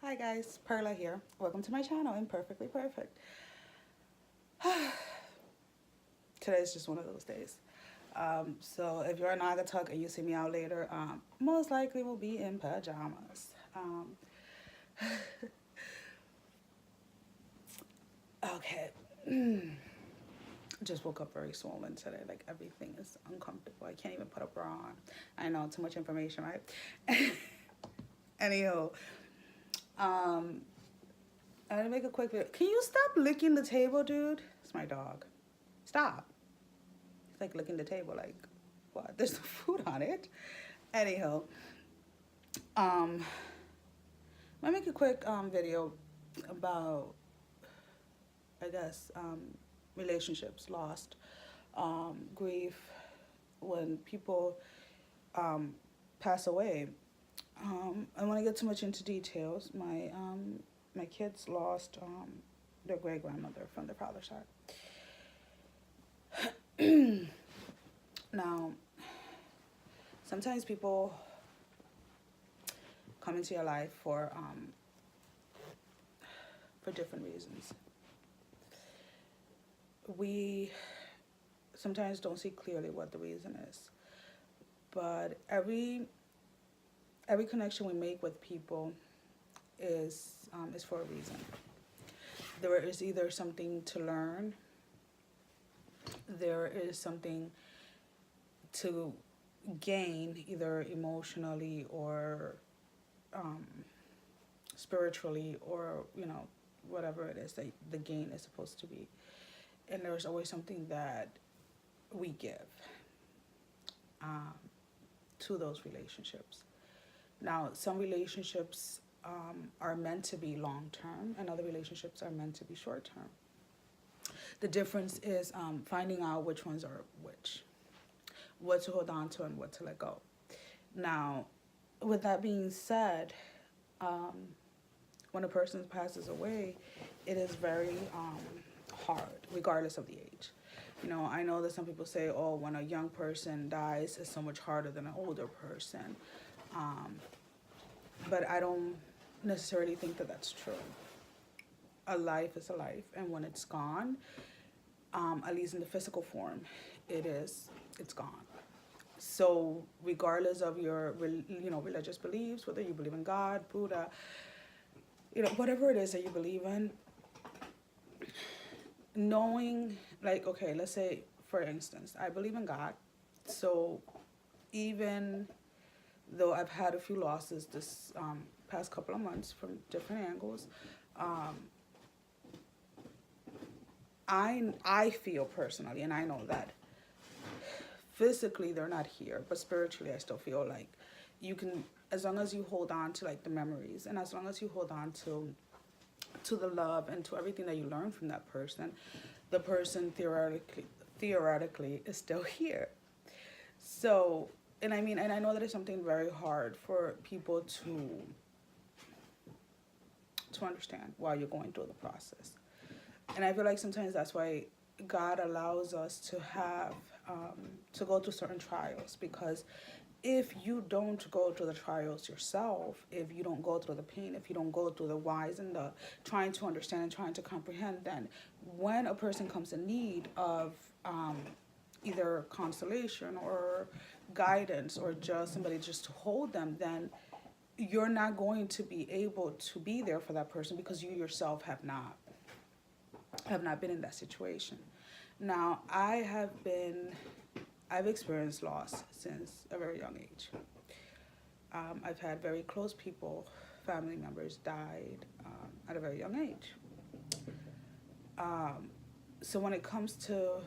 Hi guys, Perla here. Welcome to my channel, Imperfectly Perfect. Today's just one of those days. So if you're an Nagatug and you see me out later, most likely we'll be in pajamas. Okay. Just woke up very swollen today. Like everything is uncomfortable. I can't even put a bra on. I know, too much information, right? Anyhow, I'm gonna make a quick video. Can you stop licking the table, dude? It's my dog. Stop. It's like licking the table. Like, what? There's no food on it. Anyhow, I'm gonna make a quick video about, I guess, relationships lost, grief, when people pass away. I want to get too much into details. My kids lost their great grandmother from their father's side. Now, sometimes people come into your life for different reasons. We sometimes don't see clearly what the reason is, but every connection we make with people is for a reason. There is either something to learn, there is something to gain, either emotionally or spiritually, or whatever it is that the gain is supposed to be. And there's always something that we give to those relationships. Now, some relationships are meant to be long-term, and other relationships are meant to be short-term. The difference is finding out which ones are which, what to hold on to and what to let go. Now, with that being said, when a person passes away, it is very hard, regardless of the age. I know that some people say, oh, when a young person dies, it's so much harder than an older person. But I don't necessarily think that that's true. A life is a life, and when it's gone, at least in the physical form, it's gone. So regardless of your religious beliefs, whether you believe in God, Buddha, whatever it is that you believe in, knowing, like, okay, let's say, for instance, I believe in God. So even though I've had a few losses this past couple of months from different angles, I feel personally, and I know that physically they're not here, but spiritually I still feel like you can, as long as you hold on to like the memories, and as long as you hold on to the love and to everything that you learn from that person, the person theoretically is still here. So, and I know that it's something very hard for people to understand while you're going through the process. And I feel like sometimes that's why God allows us to have, to go through certain trials, because if you don't go through the trials yourself, if you don't go through the pain, if you don't go through the whys and the trying to understand and trying to comprehend, then when a person comes in need of either consolation or guidance or just somebody just to hold them, then you're not going to be able to be there for that person, because you yourself have not been in that situation. Now, I've experienced loss since a very young age. I've had very close people, family members, died at a very young age. So when it comes to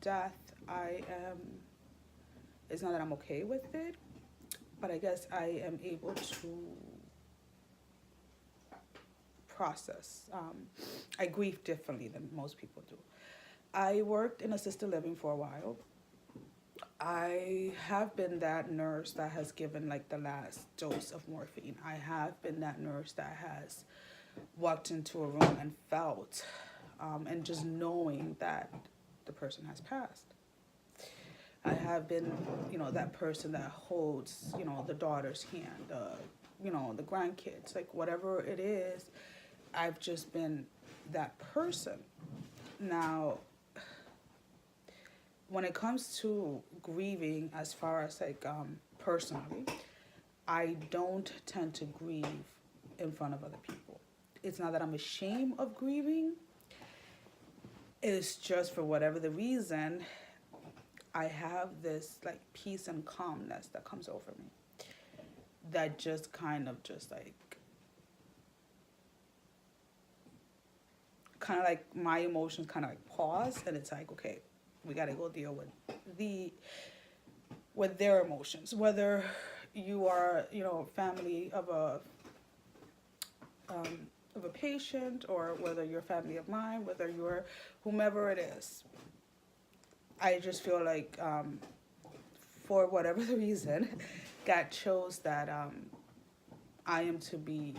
death, it's not that I'm okay with it, but I guess I am able to process. I grieve differently than most people do. I worked in assisted living for a while. I have been that nurse that has given like the last dose of morphine. I have been that nurse that has walked into a room and felt, and just knowing that the person has passed. I have been, that person that holds, the daughter's hand, the grandkids, like whatever it is, I've just been that person. Now, when it comes to grieving, as far as like personally, I don't tend to grieve in front of other people. It's not that I'm ashamed of grieving. It's just for whatever the reason, I have this like peace and calmness that comes over me that just kind of like my emotions kind of like pause, and it's like, okay, we got to go deal with their emotions, whether you are, family of a patient, or whether you're family of mine, whether you're whomever it is. I just feel like for whatever the reason, God chose that I am to be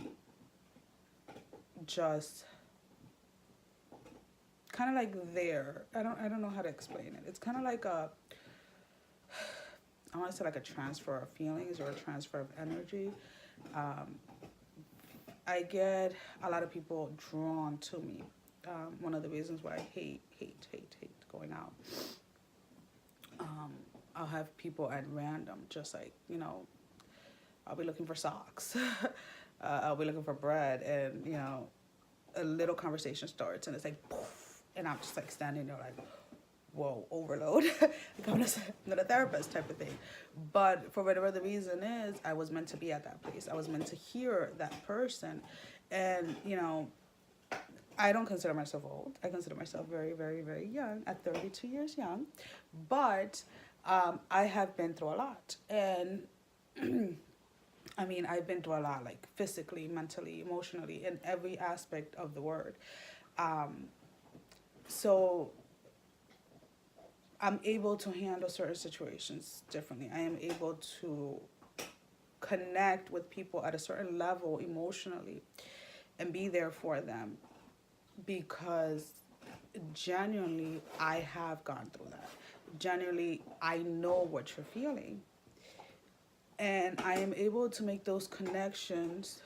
just kind of like there. I don't know how to explain it. It's kind of like I want to say like a transfer of feelings or a transfer of energy. I get a lot of people drawn to me. One of the reasons why I hate going out. I'll have people at random, just like, I'll be looking for socks. I'll be looking for bread, and, a little conversation starts, and it's like, poof, and I'm just like standing there like, whoa, overload. Like I'm not a therapist type of thing. But for whatever the reason is, I was meant to be at that place. I was meant to hear that person. And, I don't consider myself old. I consider myself very, very, very young, at 32 years young. But I have been through a lot. And I mean, I've been through a lot, like physically, mentally, emotionally, in every aspect of the word. So I'm able to handle certain situations differently. I am able to connect with people at a certain level emotionally and be there for them, because genuinely I have gone through that. Genuinely, I know what you're feeling. And I am able to make those connections,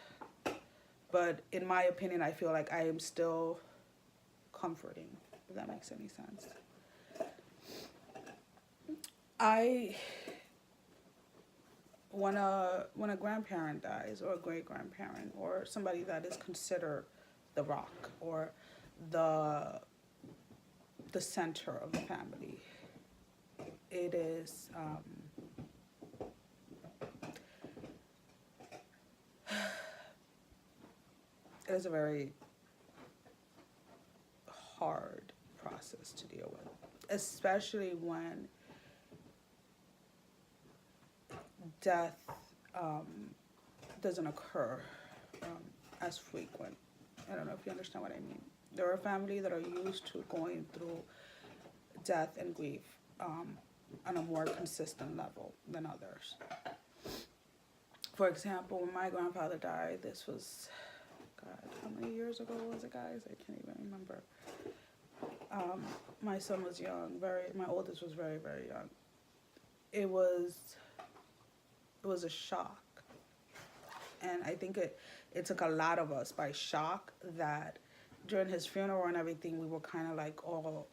but in my opinion, I feel like I am still comforting, if that makes any sense. When a grandparent dies, or a great-grandparent, or somebody that is considered the rock, or the center of the family, it is it is a very hard process to deal with, especially when death doesn't occur as frequent. I don't know if you understand what I mean. There are families that are used to going through death and grief on a more consistent level than others. For example, when my grandfather died, this was, God, how many years ago was it, guys? I can't even remember. My son was young, my oldest was very, very young. It was a shock. And I think it took a lot of us by shock, that during his funeral and everything, we were kind of like all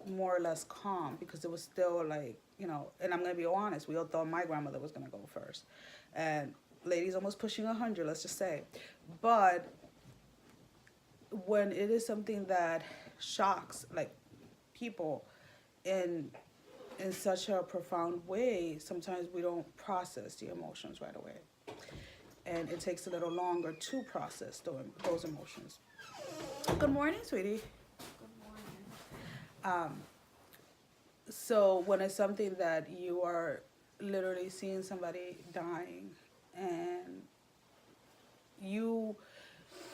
more or less calm, because it was still like, and I'm going to be honest, we all thought my grandmother was going to go first. And lady's almost pushing 100, let's just say. But when it is something that shocks like people in such a profound way, sometimes we don't process the emotions right away. And it takes a little longer to process those emotions. Good morning, sweetie. Good morning. So when it's something that you are literally seeing somebody dying, and you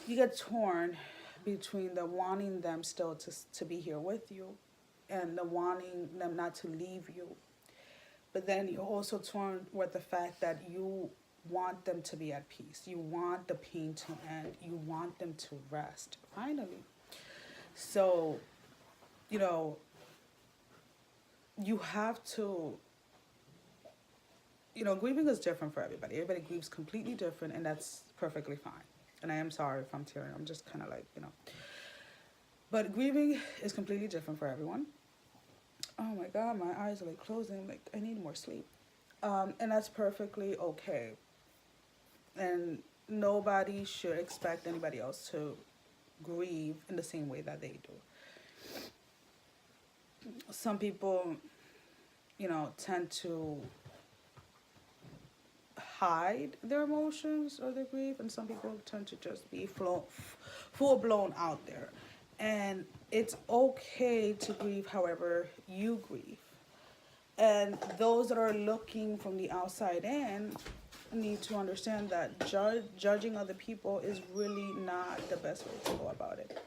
get torn between the wanting them still to be here with you, and the wanting them not to leave you. But then you're also torn with the fact that you want them to be at peace. You want the pain to end. You want them to rest, finally. So, you have to grieving is different for everybody. Everybody grieves completely different, and that's perfectly fine. And I am sorry if I'm tearing. I'm just kind of like, But grieving is completely different for everyone. Oh my God, my eyes are like closing. Like, I need more sleep. And that's perfectly okay. And nobody should expect anybody else to grieve in the same way that they do. Some people, tend to hide their emotions or their grief, and some people tend to just be full blown out there. And it's okay to grieve however you grieve. And those that are looking from the outside in need to understand that judging other people is really not the best way to go about it.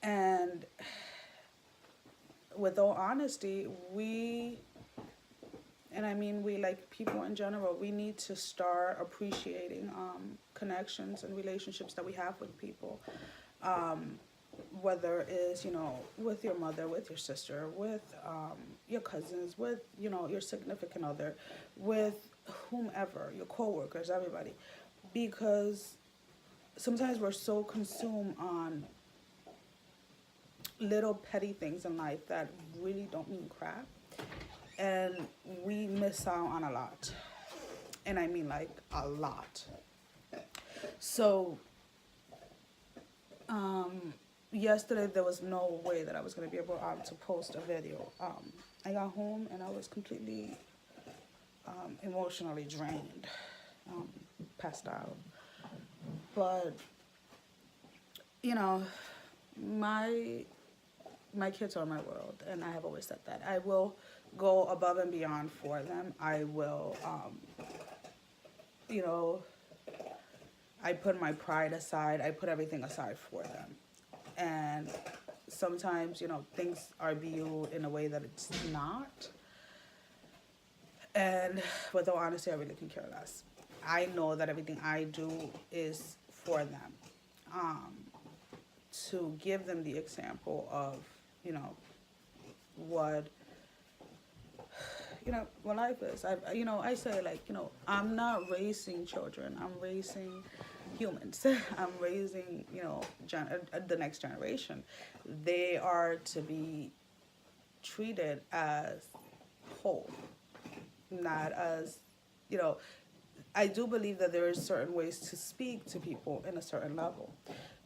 And with all honesty, we like people in general, we need to start appreciating connections and relationships that we have with people. Whether it's, with your mother, with your sister, with your cousins, with, your significant other, with whomever, your coworkers, everybody. Because sometimes we're so consumed on little petty things in life that really don't mean crap. And we miss out on a lot. And I mean like a lot. So, yesterday there was no way that I was going to be able to post a video. I got home and I was completely emotionally drained, passed out. But, my kids are my world, and I have always said that. I will go above and beyond for them. I will, I put my pride aside. I put everything aside for them. And sometimes, things are viewed in a way that it's not. And with all honesty, I really can care less. I know that everything I do is for them. To give them the example of, what life is. I say, like, I'm not raising children. I'm raising humans. I'm raising, the next generation. They are to be treated as whole, not as, I do believe that there is certain ways to speak to people in a certain level.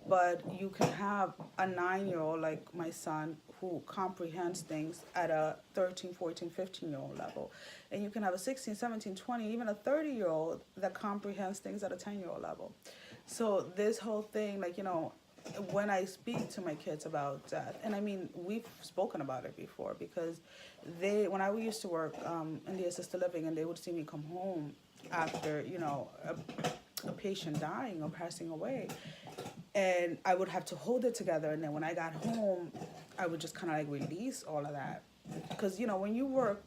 But you can have a 9-year-old like my son who comprehends things at a 13, 14, 15-year-old level. And you can have a 16, 17, 20, even a 30-year-old that comprehends things at a 10-year-old level. So this whole thing, like, when I speak to my kids about death, and we've spoken about it before, because when I used to work in the assisted living, and they would see me come home after, a patient dying or passing away, and I would have to hold it together. And then when I got home, I would just kind of like release all of that. Because, when you work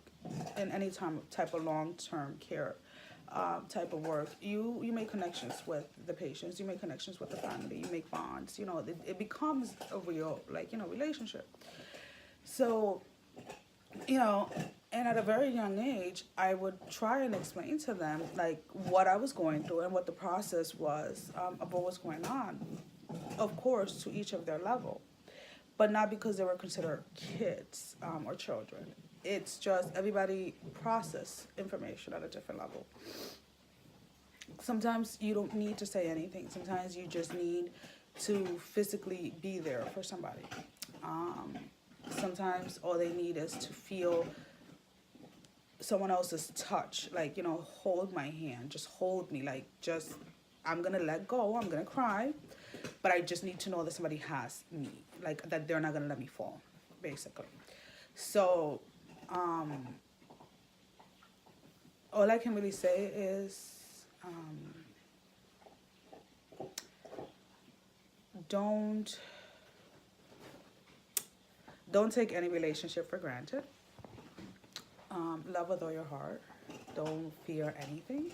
in any type of long-term care type of work, you make connections with the patients, you make connections with the family, you make bonds, it becomes a real, relationship. So, and at a very young age, I would try and explain to them, like, what I was going through and what the process was of what was going on. Of course, to each of their level, but not because they were considered kids or children. It's just everybody process information at a different level. Sometimes you don't need to say anything. Sometimes you just need to physically be there for somebody. Sometimes all they need is to feel someone else's touch, like, hold my hand, just hold me, like, just, I'm gonna let go, I'm gonna cry, but I just need to know that somebody has me, like, that they're not gonna let me fall, basically. So, all I can really say is, don't take any relationship for granted. Love with all your heart. Don't fear anything.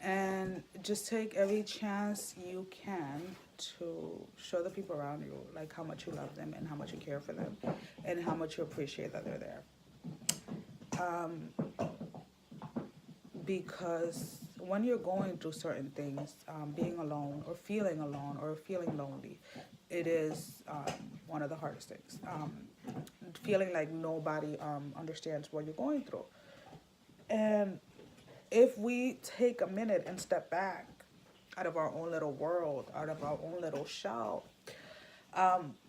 And just take every chance you can to show the people around you, like, how much you love them and how much you care for them and how much you appreciate that they're there. Because when you're going through certain things, being alone or feeling lonely, it is one of the hardest things. Feeling like nobody understands what you're going through. And if we take a minute and step back out of our own little world, out of our own little shell,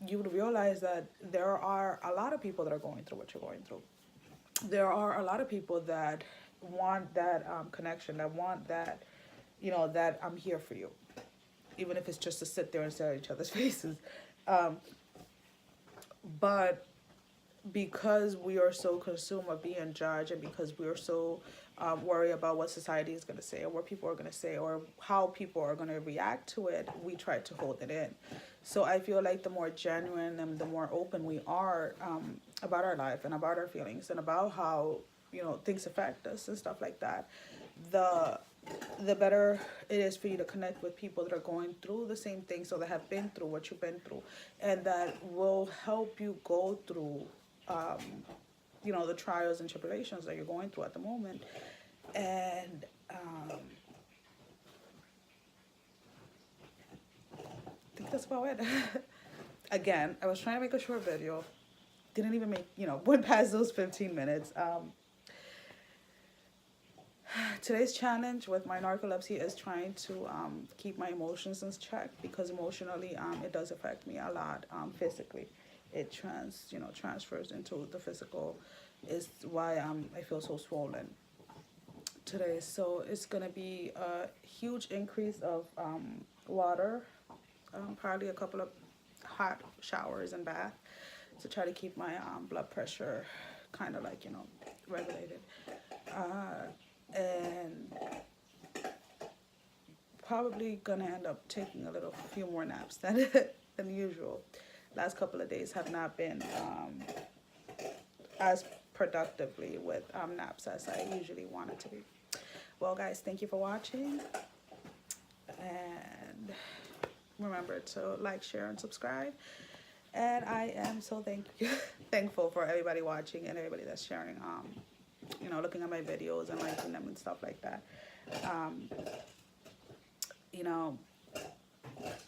you would realize that there are a lot of people that are going through what you're going through. There are a lot of people that want that connection, that want that, that I'm here for you, even if it's just to sit there and stare at each other's faces. But because we are so consumed of being judged, and because we are so worried about what society is going to say, or what people are going to say, or how people are going to react to it, we try to hold it in. So I feel like the more genuine and the more open we are about our life and about our feelings and about how things affect us and stuff like that, the better it is for you to connect with people that are going through the same things, or that have been through what you've been through, and that will help you go through the trials and tribulations that you're going through at the moment. And I think that's about it. Again, I was trying to make a short video, didn't even make, went past those 15 minutes. Today's challenge with my narcolepsy is trying to keep my emotions in check, because emotionally it does affect me a lot. Physically it transfers into the physical, is why I feel so swollen today. So it's gonna be a huge increase of water, probably a couple of hot showers and bath, to try to keep my blood pressure kind of like regulated, and probably gonna end up taking a few more naps than usual. Last couple of days have not been as productively with naps as I usually want it to be. Well, guys, thank you for watching, and remember to like, share, and subscribe. And I am so thankful for everybody watching and everybody that's sharing, looking at my videos and liking them and stuff like that.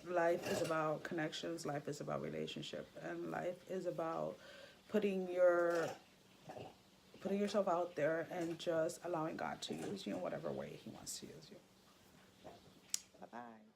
Life is about connections, life is about relationship, and life is about putting yourself out there and just allowing God to use you in whatever way he wants to use you. Bye-bye.